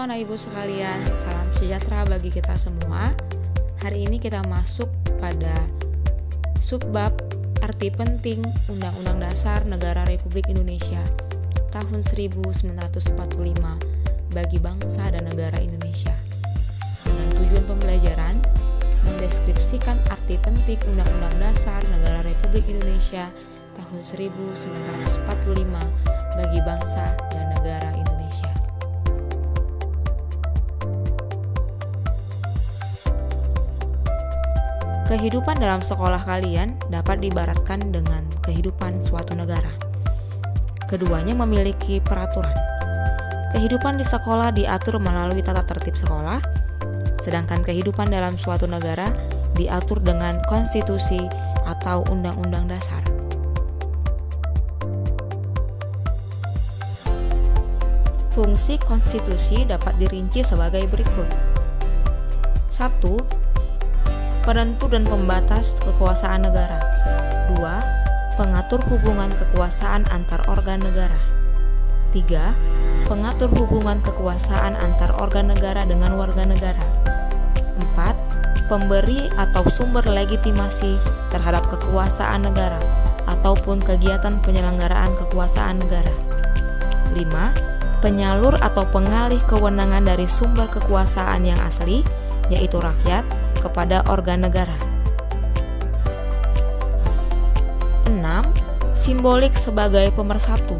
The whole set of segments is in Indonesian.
Halo anak ibu sekalian, salam sejahtera bagi kita semua. Hari ini kita masuk pada subbab arti penting Undang-Undang Dasar Negara Republik Indonesia tahun 1945 bagi bangsa dan negara Indonesia. Dengan tujuan pembelajaran mendeskripsikan arti penting Undang-Undang Dasar Negara Republik Indonesia tahun 1945 bagi bangsa dan negara Indonesia. Kehidupan dalam sekolah kalian dapat diibaratkan dengan kehidupan suatu negara. Keduanya memiliki peraturan. Kehidupan di sekolah diatur melalui tata tertib sekolah, sedangkan kehidupan dalam suatu negara diatur dengan konstitusi atau undang-undang dasar. Fungsi konstitusi dapat dirinci sebagai berikut. 1. Penentu dan pembatas kekuasaan negara. 2. Pengatur hubungan kekuasaan antar organ negara. 3. Pengatur hubungan kekuasaan antar organ negara dengan warga negara. 4. Pemberi atau sumber legitimasi terhadap kekuasaan negara ataupun kegiatan penyelenggaraan kekuasaan negara. 5. Penyalur atau pengalih kewenangan dari sumber kekuasaan yang asli, yaitu rakyat, kepada organ negara. 6. Simbolik sebagai pemersatu.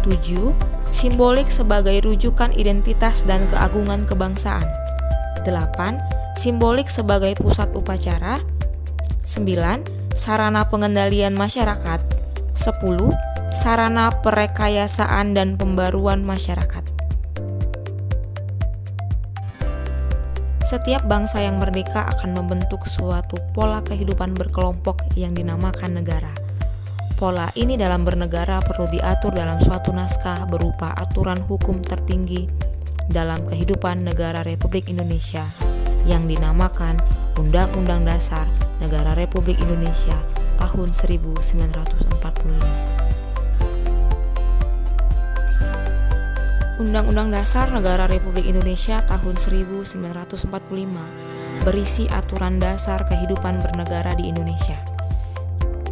7. Simbolik sebagai rujukan identitas dan keagungan kebangsaan. 8. Simbolik sebagai pusat upacara. 9. Sarana pengendalian masyarakat. 10. Sarana perekayasaan dan pembaruan masyarakat. Setiap bangsa yang merdeka akan membentuk suatu pola kehidupan berkelompok yang dinamakan negara. Pola ini dalam bernegara perlu diatur dalam suatu naskah berupa aturan hukum tertinggi dalam kehidupan negara Republik Indonesia yang dinamakan Undang-Undang Dasar Negara Republik Indonesia tahun 1945. Undang-Undang Dasar Negara Republik Indonesia tahun 1945 berisi aturan dasar kehidupan bernegara di Indonesia.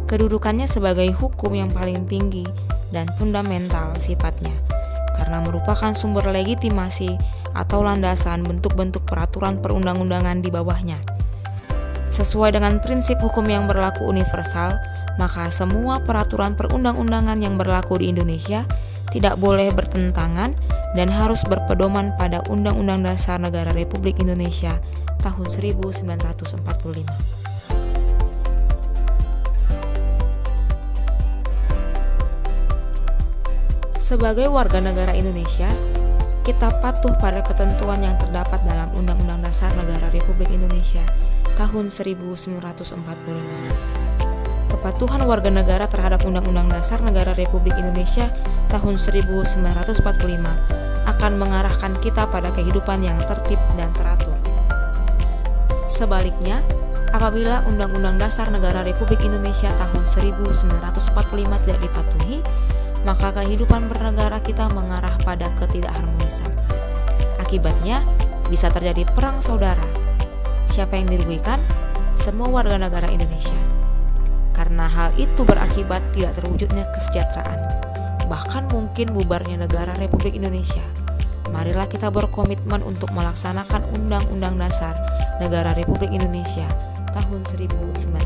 Kedudukannya sebagai hukum yang paling tinggi dan fundamental sifatnya, karena merupakan sumber legitimasi atau landasan bentuk-bentuk peraturan perundang-undangan di bawahnya. Sesuai dengan prinsip hukum yang berlaku universal, maka semua peraturan perundang-undangan yang berlaku di Indonesia tidak boleh bertentangan dan harus berpedoman pada Undang-Undang Dasar Negara Republik Indonesia tahun 1945. Sebagai warga negara Indonesia, kita patuh pada ketentuan yang terdapat dalam Undang-Undang Dasar Negara Republik Indonesia tahun 1945. Kepatuhan warga negara terhadap Undang-Undang Dasar Negara Republik Indonesia tahun 1945 akan mengarahkan kita pada kehidupan yang tertib dan teratur. Sebaliknya, apabila Undang-Undang Dasar Negara Republik Indonesia tahun 1945 tidak dipatuhi, maka kehidupan bernegara kita mengarah pada ketidakharmonisan. Akibatnya, bisa terjadi perang saudara. Siapa yang dirugikan? Semua warga negara Indonesia. Karena hal itu berakibat tidak terwujudnya kesejahteraan, bahkan mungkin bubarnya negara Republik Indonesia. Marilah kita berkomitmen untuk melaksanakan Undang-Undang Dasar Negara Republik Indonesia tahun 1945.